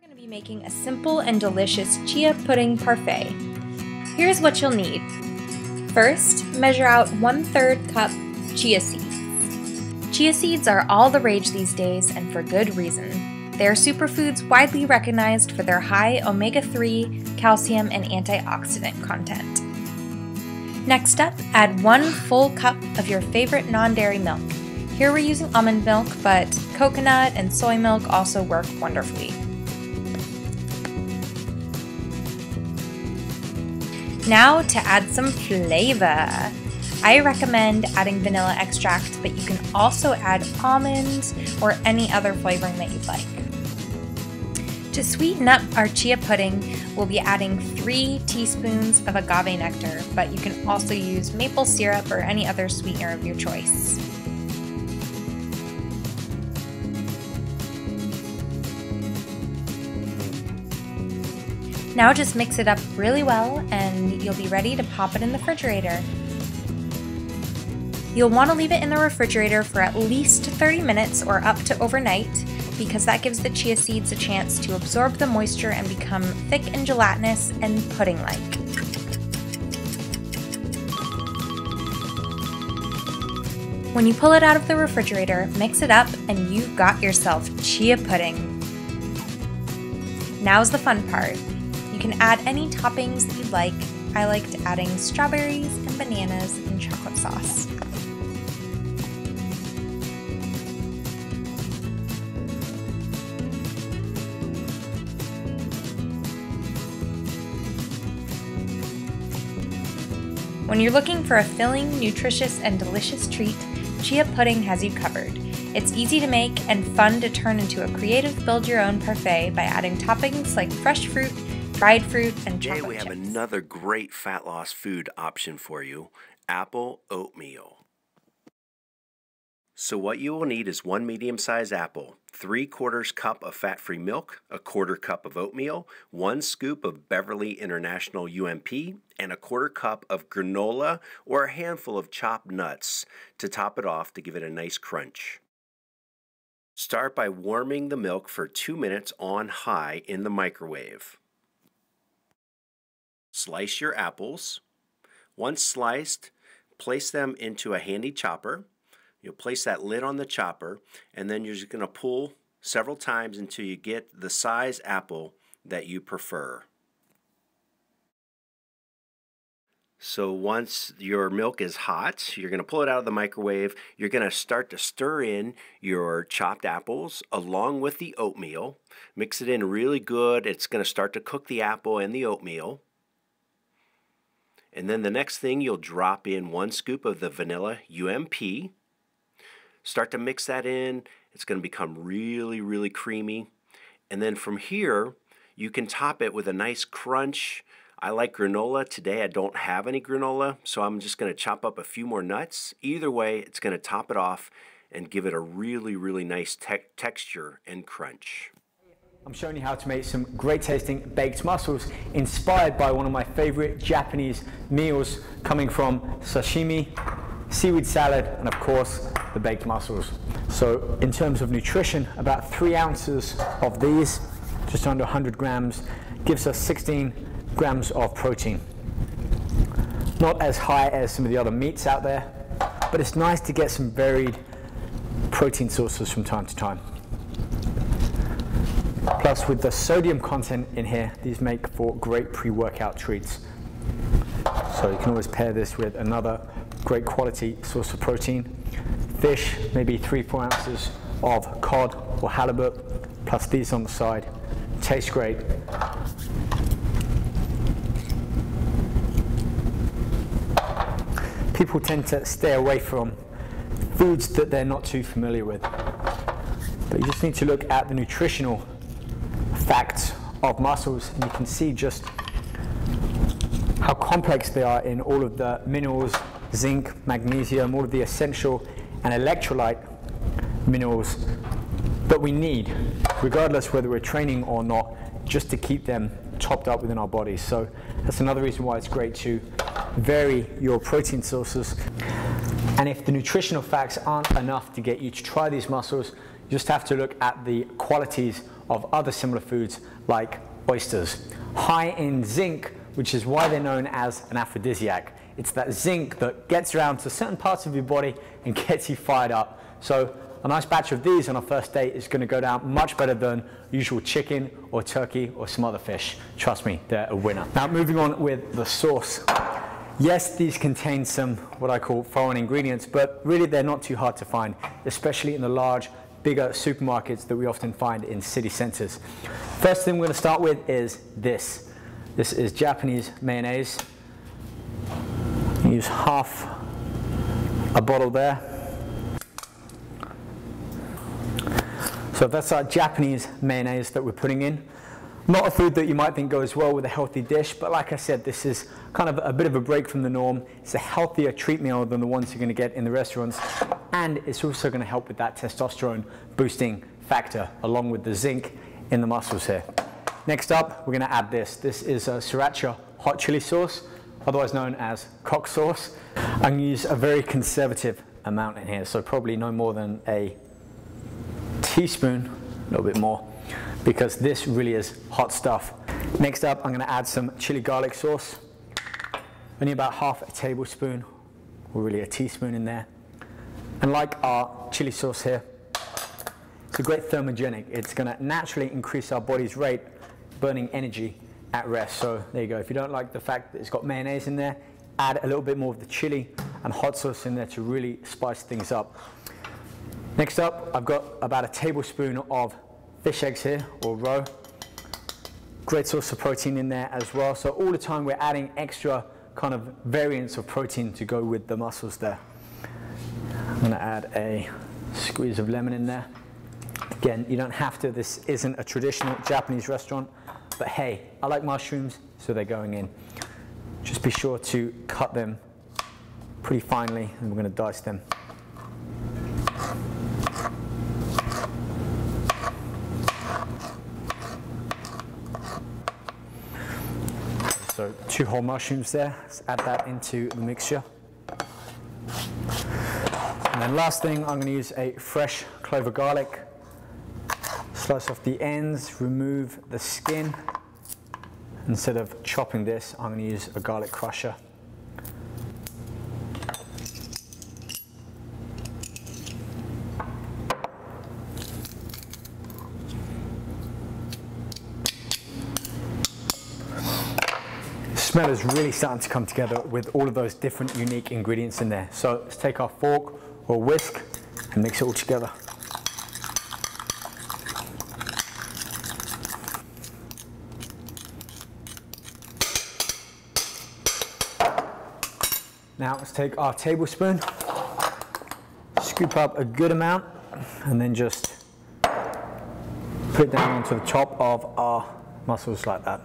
We're going to be making a simple and delicious chia pudding parfait. Here's what you'll need. First, measure out 1/3 cup chia seeds. Chia seeds are all the rage these days, and for good reason. They are superfoods widely recognized for their high omega-3, calcium, and antioxidant content. Next up, add 1 full cup of your favorite non-dairy milk. Here we're using almond milk, but coconut and soy milk also work wonderfully. Now to add some flavor. I recommend adding vanilla extract, but you can also add almonds or any other flavoring that you'd like. To sweeten up our chia pudding, we'll be adding 3 teaspoons of agave nectar, but you can also use maple syrup or any other sweetener of your choice. Now just mix it up really well and you'll be ready to pop it in the refrigerator. You'll want to leave it in the refrigerator for at least 30 minutes or up to overnight because that gives the chia seeds a chance to absorb the moisture and become thick and gelatinous and pudding-like. When you pull it out of the refrigerator, mix it up and you've got yourself chia pudding. Now's the fun part. You can add any toppings that you'd like. I liked adding strawberries and bananas and chocolate sauce. When you're looking for a filling, nutritious, and delicious treat, chia pudding has you covered. It's easy to make and fun to turn into a creative build-your-own parfait by adding toppings like fresh fruit, dried fruit, and chocolate Today we have chips. another great fat loss food option for you, apple oatmeal. So what you will need is 1 medium-sized apple, 3/4 cup of fat-free milk, 1/4 cup of oatmeal, 1 scoop of Beverly International UMP, and 1/4 cup of granola or a handful of chopped nuts to top it off to give it a nice crunch. Start by warming the milk for 2 minutes on high in the microwave. Slice your apples. Once sliced, place them into a handy chopper. You'll place that lid on the chopper, and then you're just going to pull several times until you get the size apple that you prefer. So once your milk is hot, you're going to pull it out of the microwave. You're going to start to stir in your chopped apples along with the oatmeal. Mix it in really good. It's going to start to cook the apple and the oatmeal. And then the next thing, you'll drop in 1 scoop of the vanilla UMP. Start to mix that in. It's going to become really, really creamy. And then from here, you can top it with a nice crunch. I like granola. Today I don't have any granola, so I'm just going to chop up a few more nuts. Either way, it's going to top it off and give it a really, really nice texture and crunch. I'm showing you how to make some great tasting baked mussels inspired by one of my favorite Japanese meals coming from sashimi, seaweed salad, and of course the baked mussels. So in terms of nutrition, about 3 ounces of these, just under 100 grams, gives us 16 grams of protein. Not as high as some of the other meats out there, but it's nice to get some varied protein sources from time to time. Plus, with the sodium content in here, these make for great pre-workout treats. So you can always pair this with another great quality source of protein. Fish, maybe 3-4 ounces of cod or halibut, plus these on the side. Tastes great. People tend to stay away from foods that they're not too familiar with. But you just need to look at the nutritional facts of mussels and you can see just how complex they are in all of the minerals, zinc, magnesium, all of the essential and electrolyte minerals that we need, regardless whether we're training or not, just to keep them topped up within our bodies. So that's another reason why it's great to vary your protein sources. And if the nutritional facts aren't enough to get you to try these mussels, you just have to look at the qualities of other similar foods like oysters. High in zinc, which is why they're known as an aphrodisiac. It's that zinc that gets around to certain parts of your body and gets you fired up. So a nice batch of these on a first date is going to go down much better than usual chicken or turkey or some other fish. Trust me, they're a winner. Now moving on with the sauce. Yes, these contain some what I call foreign ingredients, but really they're not too hard to find, especially in the large, bigger supermarkets that we often find in city centers. First thing we're going to start with is this. This is Japanese mayonnaise. Use half a bottle there. So that's our Japanese mayonnaise that we're putting in. Not a food that you might think goes well with a healthy dish, but like I said, this is kind of a bit of a break from the norm. It's a healthier treat meal than the ones you're going to get in the restaurants, and it's also going to help with that testosterone boosting factor along with the zinc in the muscles here. Next up, we're going to add this. This is a sriracha hot chili sauce, otherwise known as cock sauce. I'm going to use a very conservative amount in here, so probably no more than a teaspoon, a little bit more, because this really is hot stuff. Next up, I'm going to add some chili garlic sauce. Only about half a tablespoon, or really a teaspoon in there. And like our chili sauce here, it's a great thermogenic. It's going to naturally increase our body's rate burning energy at rest. So there you go. If you don't like the fact that it's got mayonnaise in there, add a little bit more of the chili and hot sauce in there to really spice things up. Next up, I've got about a tablespoon of fish eggs here, or roe. Great source of protein in there as well. So all the time we're adding extra kind of variants of protein to go with the muscles there. I'm going to add a squeeze of lemon in there. Again, you don't have to. This isn't a traditional Japanese restaurant, but hey, I like mushrooms, so they're going in. Just be sure to cut them pretty finely, and we're going to dice them. So 2 whole mushrooms there. Let's add that into the mixture. And then last thing, I'm going to use a fresh clove of garlic. Slice off the ends, remove the skin. Instead of chopping this, I'm going to use a garlic crusher. Smell is really starting to come together with all of those different unique ingredients in there. So let's take our fork or whisk and mix it all together. Now let's take our tablespoon, scoop up a good amount, and then just put it down onto the top of our mussels like that.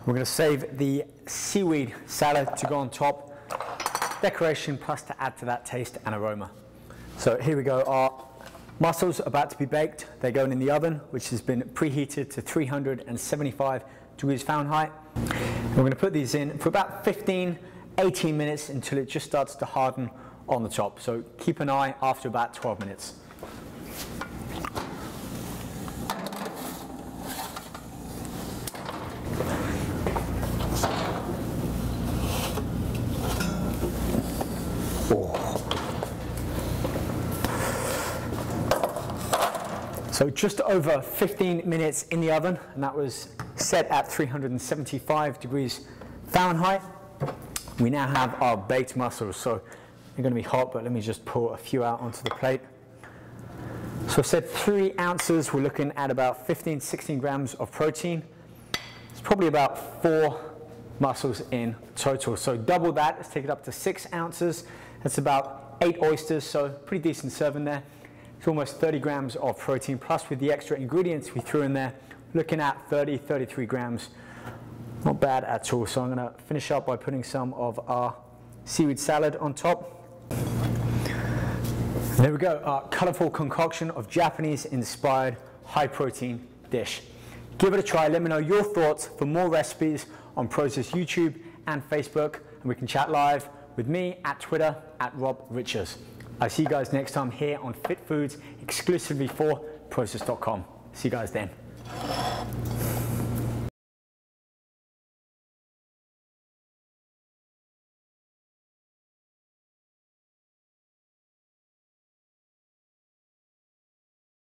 We're going to save the seaweed salad to go on top, decoration plus to add to that taste and aroma. So here we go, our mussels are about to be baked. They're going in the oven, which has been preheated to 375 degrees Fahrenheit. And we're going to put these in for about 15, 18 minutes until it just starts to harden on the top. So keep an eye after about 12 minutes. So just over 15 minutes in the oven, and that was set at 375 degrees Fahrenheit. We now have our baked mussels. So they're going to be hot, but let me just pour a few out onto the plate. So I said 3 ounces, we're looking at about 15, 16 grams of protein. It's probably about 4 mussels in total. So double that, let's take it up to 6 ounces. That's about 8 oysters, so pretty decent serving there. It's almost 30 grams of protein, plus with the extra ingredients we threw in there, looking at 30, 33 grams. Not bad at all. So I'm going to finish up by putting some of our seaweed salad on top. And there we go, our colorful concoction of Japanese-inspired high-protein dish. Give it a try. Let me know your thoughts for more recipes on Process YouTube and Facebook, and we can chat live with me at Twitter @RobRiches. I'll see you guys next time here on Fit Foods exclusively for Process.com. See you guys then.